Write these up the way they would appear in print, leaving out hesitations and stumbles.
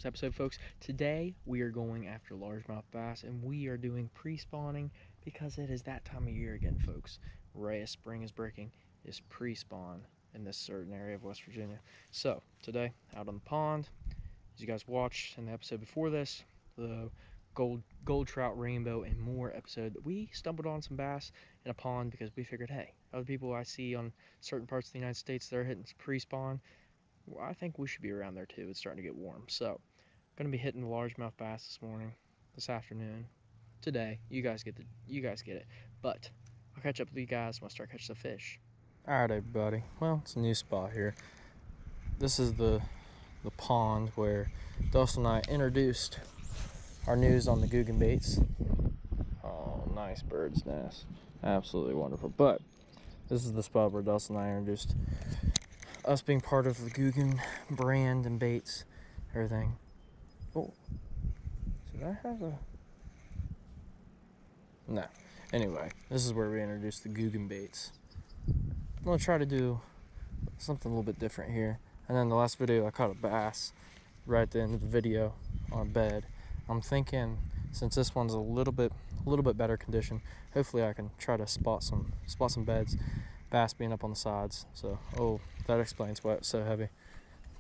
episode, folks. Today we are going after largemouth bass, and we are doing pre-spawning because it is that time of year again, folks. Right as spring is breaking, is pre-spawn in this certain area of West Virginia. So today, out on the pond, as you guys watched in the episode before this, the gold trout, rainbow, and more episode, we stumbled on some bass in a pond because we figured, hey, other people I see on certain parts of the United States, they're hitting pre-spawn. Well, I think we should be around there too. It's starting to get warm. So, gonna be hitting the largemouth bass this morning, this afternoon, today. You guys get it. But I'll catch up with you guys when I start catching the fish. Alright, everybody. Well, it's a new spot here. This is the pond where Dustin and I introduced our news on the Googan baits. Oh, nice bird's nest. Absolutely wonderful. But this is the spot where Dustin and I introduced us being part of the Googan brand and baits, everything. Oh, did I have a... No. Anyway, this is where we introduced the Googan baits. I'm going to try to do something a little bit different here. And then the last video, I caught a bass right at the end of the video on a bed. I'm thinking, since this one's a little bit better condition, hopefully I can try to spot some beds. Bass being up on the sides. So, oh, that explains why it's so heavy.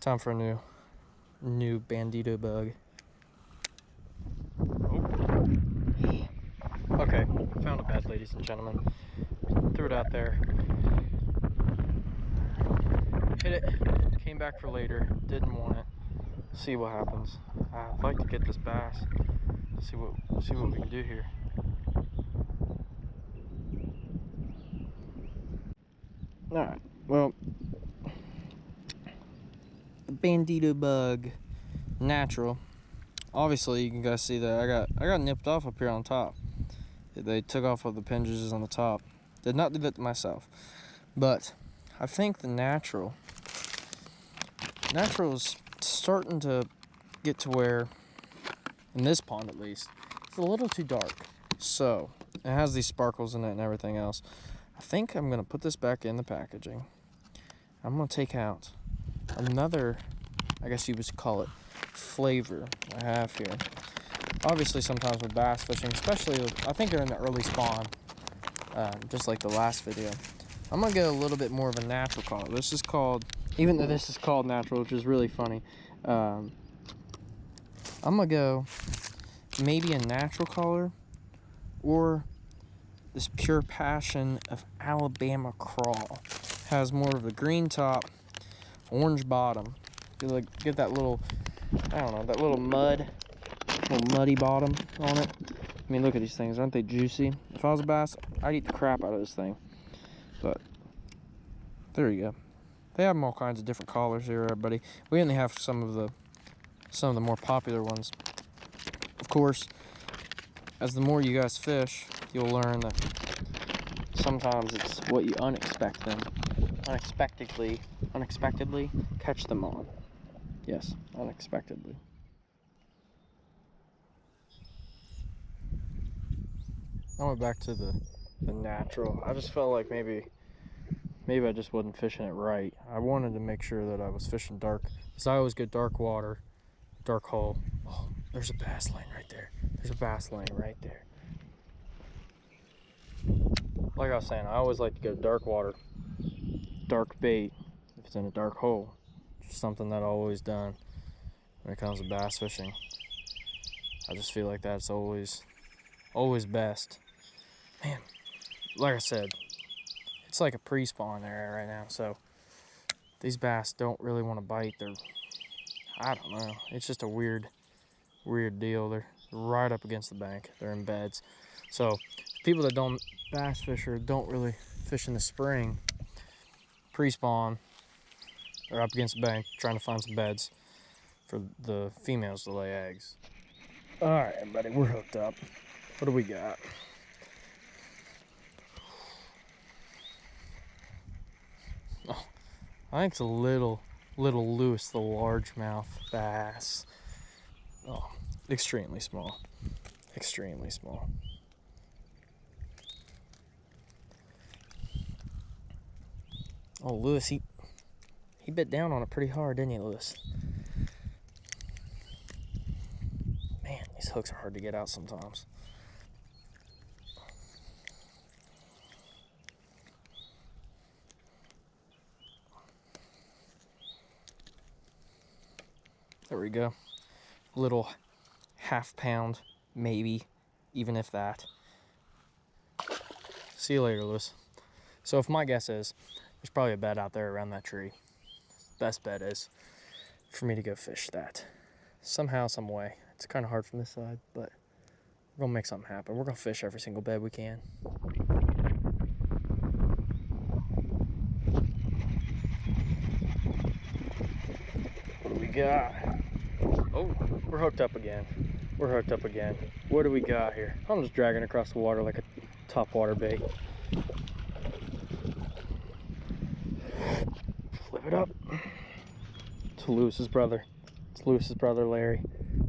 Time for a new bandito bug. Oh. Okay, found a bed, ladies and gentlemen. Threw it out there. Hit it. Came back for later. Didn't want it. See what happens. I'd like to get this bass. See what we can do here. Alright, well, the bandito bug natural. Obviously, you can guys see that I got nipped off up here on top. They took off all the hinges on the top. Did not do that to myself. But I think the natural is starting to get to where, in this pond at least, it's a little too dark. So, it has these sparkles in it and everything else. I think I'm going to put this back in the packaging. I'm going to take out another, I guess you would call it, flavor I have here. Obviously, sometimes with bass fishing, especially, I think they're in the early spawn, just like the last video. I'm going to get a little bit more of a natural color. This is called, even though this is called natural, which is really funny, I'm going to go maybe a natural color or this Pure Passion of Alabama Crawl. Has more of a green top, orange bottom. You like get that little, I don't know, that little muddy bottom on it. I mean, look at these things, aren't they juicy? If I was a bass, I'd eat the crap out of this thing. But there you go. They have them all kinds of different colors here, everybody. We only have some of the more popular ones. Of course, as the more you guys fish, you'll learn that sometimes it's what you unexpectedly catch them on. Yes, unexpectedly. I went back to the natural. I just felt like maybe I just wasn't fishing it right. I wanted to make sure that I was fishing dark, because I always get dark water, dark hole. Oh, there's a bass line right there. There's a bass line right there. Like I was saying, I always like to go dark water, dark bait, if it's in a dark hole. Just something that I've always done when it comes to bass fishing. I just feel like that's always best. Man, like I said, it's like a pre-spawn area right now, so these bass don't really want to bite. I don't know, it's just a weird deal. They're right up against the bank. They're in beds. So people that don't bass fish or don't really fish in the spring, pre-spawn, they're up against the bank trying to find some beds for the females to lay eggs. All right, everybody, we're hooked up. What do we got? Oh, I think it's a little Lewis the largemouth bass. Oh, extremely small. Extremely small. Oh, Lewis, he bit down on it pretty hard, didn't he, Lewis? Man, these hooks are hard to get out sometimes. There we go. Little half pound, maybe, even if that. See you later, Lewis. So if my guess is, there's probably a bed out there around that tree. Best bet is for me to go fish that. Somehow, some way. It's kind of hard from this side, but we're gonna make something happen. We're gonna fish every single bed we can. What do we got? Oh, we're hooked up again. We're hooked up again. What do we got here? I'm just dragging across the water like a top water bait. Flip it up. It's Lewis's brother. It's Lewis's brother, Larry.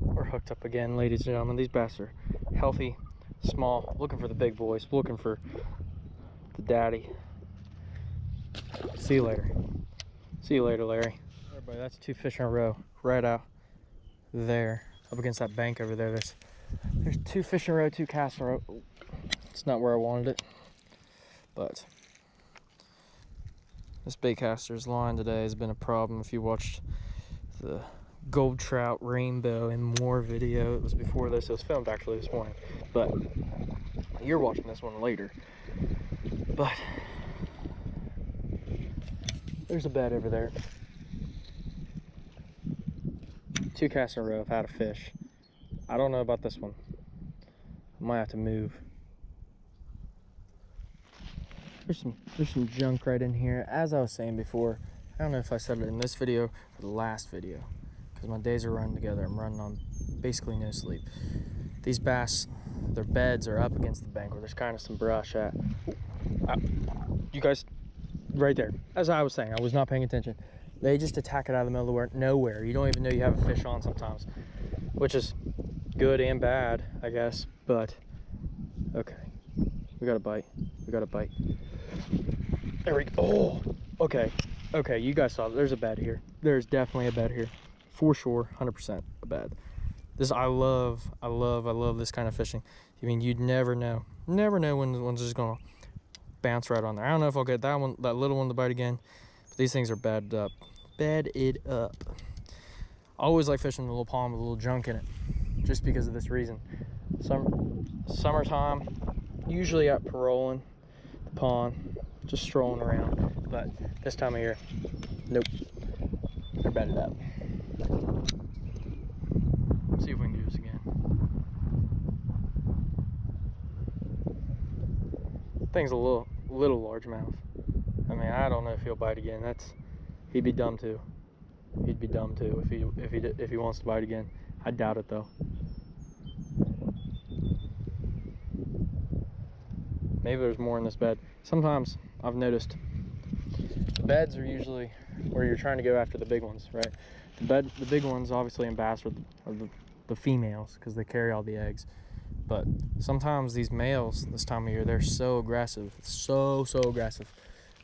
We're hooked up again, ladies and gentlemen. These bass are healthy, small, looking for the big boys, looking for the daddy. See you later. See you later, Larry. Everybody, that's 2 fish in a row, right out there, up against that bank over there. There's 2 fish in a row, 2 casts in a row. It's not where I wanted it, but this baitcaster's line today has been a problem. If you watched the gold trout rainbow and more video, it was before this. It was filmed actually this morning, but you're watching this one later. But there's a bed over there. 2 casts in a row. I've had a fish. I don't know about this one. I might have to move. There's some junk right in here. As I was saying before, I don't know if I said it in this video or the last video, because my days are running together. I'm running on basically no sleep. These bass, their beds are up against the bank where there's kind of some brush at. You guys, right there. As I was saying, I was not paying attention. They just attack it out of the middle of nowhere. You don't even know you have a fish on sometimes, which is good and bad, I guess. But okay, we got a bite. We got a bite. There we go. Oh, okay. Okay, you guys saw it. There's a bed here. There's definitely a bed here. For sure, 100% a bed. This, I love this kind of fishing. I mean, you'd never know. Never know when one's just gonna bounce right on there. I don't know if I'll get that one, that little one to bite again. But these things are bedded up. Bedded up. I always like fishing the little pond with a little junk in it, just because of this reason. Summertime, usually out paroling the pond, just strolling around. But this time of year, nope, they're bedded up. Let's see if we can do this again. Thing's a little largemouth. I mean, I don't know if he'll bite again. He'd be dumb too. He'd be dumb too if he wants to bite again. I doubt it though. Maybe there's more in this bed. Sometimes I've noticed the beds are usually where you're trying to go after the big ones, right? The big ones obviously in bass are the females, because they carry all the eggs. But sometimes these males this time of year, they're so aggressive, so aggressive,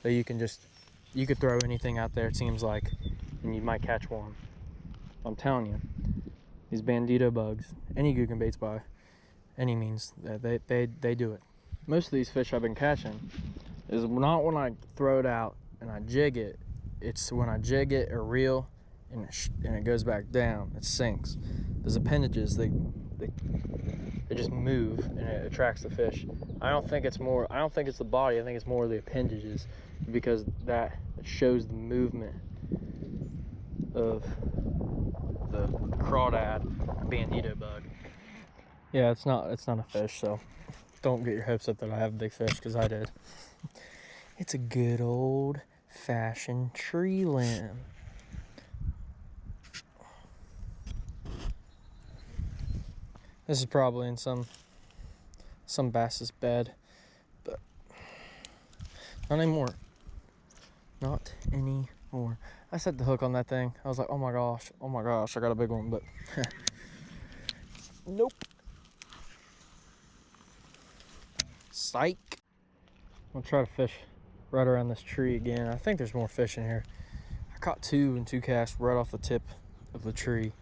that you could throw anything out there, it seems like, and you might catch one. I'm telling you, these bandito bugs, any gookin baits by any means, they do it. Most of these fish I've been catching is not when I throw it out and I jig it. It's when I jig it or reel and it goes back down, it sinks. Those appendages, they just move and it attracts the fish. I don't think it's the body, I think it's more the appendages, because that shows the movement of the crawdad bandito bug. Yeah, it's not a fish, so don't get your hopes up that I have a big fish, because I did. It's a good old fashioned tree limb. This is probably in some bass's bed, but not anymore. Not anymore. I set the hook on that thing. I was like, oh my gosh, I got a big one, but nope. Psych. I'll try to fish right around this tree again. I think there's more fish in here. I caught 2 in 2 casts right off the tip of the tree.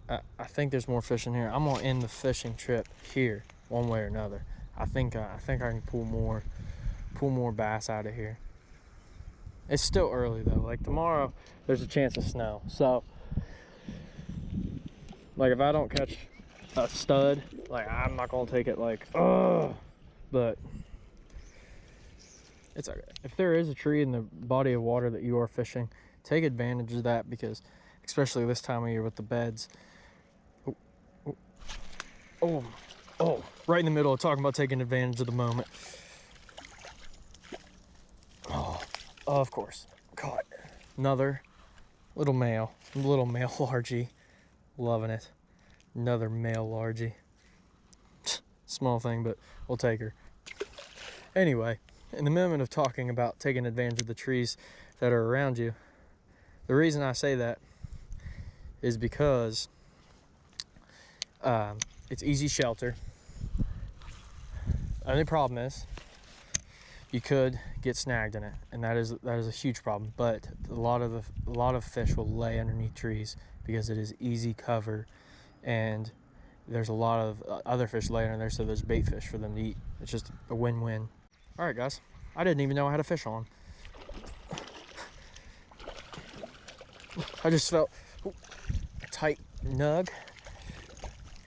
I think there's more fish in here. I'm gonna end the fishing trip here one way or another. I think I can pull more bass out of here. It's still early though. Like tomorrow there's a chance of snow, so like if I don't catch a stud, like I'm not gonna take it like but it's okay. If there is a tree in the body of water that you are fishing, take advantage of that, because especially this time of year with the beds. Oh, right in the middle of talking about taking advantage of the moment. Oh, of course, caught another little male largie. Loving it. Another male largie. Small thing, but we'll take her. Anyway, in the moment of talking about taking advantage of the trees that are around you, the reason I say that is because it's easy shelter. Only problem is you could get snagged in it, and that is a huge problem. But a lot of fish will lay underneath trees because it is easy cover, and there's a lot of other fish laying in there, so there's bait fish for them to eat. It's just a win-win. All right, guys, I didn't even know I had a fish on. I just felt a tight nug.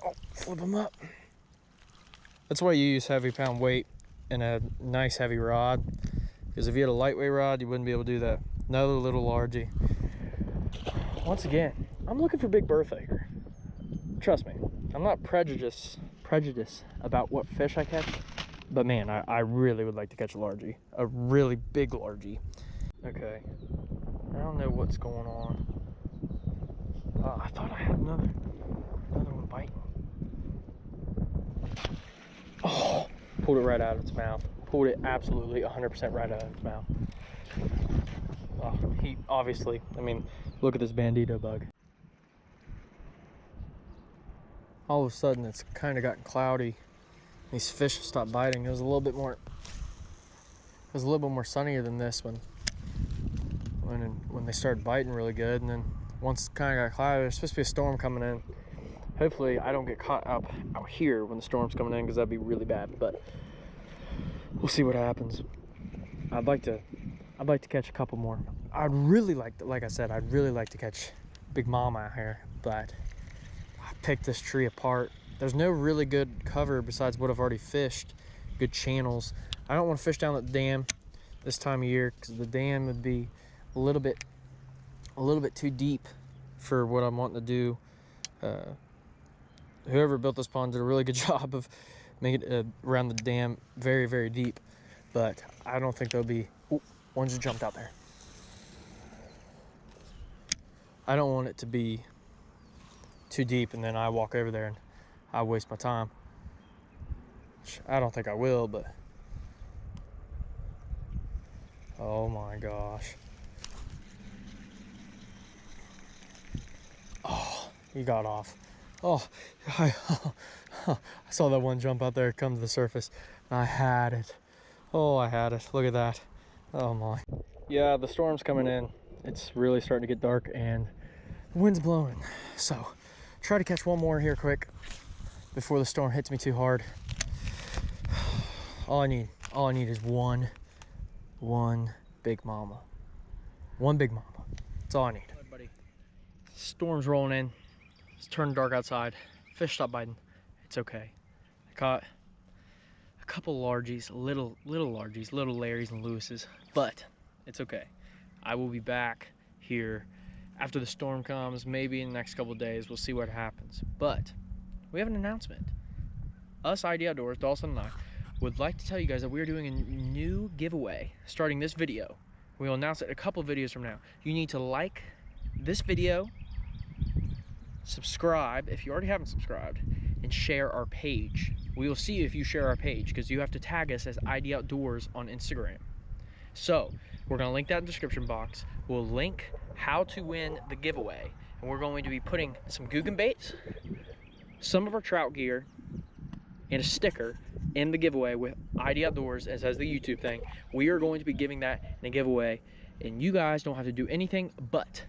Oh, flip them up. That's why you use heavy pound weight and a nice heavy rod, because if you had a lightweight rod, you wouldn't be able to do that. Another little largie. Once again, I'm looking for big bertha here. Trust me, I'm not prejudiced about what fish I catch, but man, I really would like to catch a largie, a really big largie. Okay, I don't know what's going on. I thought I had another one biting. Oh, pulled it right out of its mouth. Pulled it absolutely 100% right out of its mouth. Oh, he obviously, I mean, look at this bandito bug. All of a sudden, it's kind of gotten cloudy. These fish have stopped biting. It was a little bit more sunnier than this when they started biting really good, and then once it kind of got cloudy, there's supposed to be a storm coming in. Hopefully I don't get caught up out here when the storm's coming in, because that'd be really bad, but we'll see what happens. I'd like to catch a couple more. I'd really like to, like I said, I'd really like to catch big mama out here, but I picked this tree apart. There's no really good cover besides what I've already fished, good channels. I don't want to fish down the dam this time of year, because the dam would be a little bit too deep for what I'm wanting to do. Whoever built this pond did a really good job of making it around the dam very, very deep, but I don't think there'll be, one just jumped out there. I don't want it to be too deep and then I walk over there and I waste my time, which I don't think I will, but oh my gosh. Oh, he got off. Oh, I saw that one jump out there, come to the surface. I had it. Oh, I had it. Look at that. Oh my. Yeah, the storm's coming in. It's really starting to get dark and the wind's blowing. So try to catch one more here quick before the storm hits me too hard. All I need is one big mama. One big mama. That's all I need. Right, buddy. Storm's rolling in. It's turned dark outside. Fish stopped biting. It's okay. I caught a couple largies, little largies, little Larrys and Lewises, but it's okay. I will be back here after the storm comes, maybe in the next couple of days. We'll see what happens. But we have an announcement. Us ID Outdoors, Dawson and I, would like to tell you guys that we are doing a new giveaway starting this video. We will announce it a couple of videos from now. You need to like this video, subscribe if you already haven't subscribed, and share our page. We will see if you share our page, because you have to tag us as ID Outdoors on Instagram. So we're going to link that in the description box. We'll link how to win the giveaway, and we're going to be putting some Googan baits, some of our trout gear, and a sticker in the giveaway with ID Outdoors as the YouTube thing. We are going to be giving that in a giveaway, and you guys don't have to do anything but,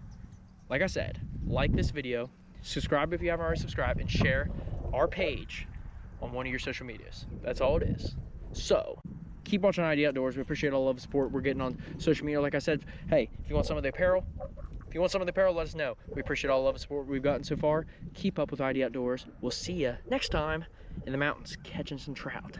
like I said, like this video, Subscribe if you haven't already subscribed, and share our page on one of your social medias. That's all it is. So keep watching ID Outdoors. We appreciate all the love and support we're getting on social media. Like I said, hey, if you want some of the apparel, let us know. We appreciate all the love and support we've gotten so far. Keep up with ID Outdoors. We'll see you next time in the mountains catching some trout.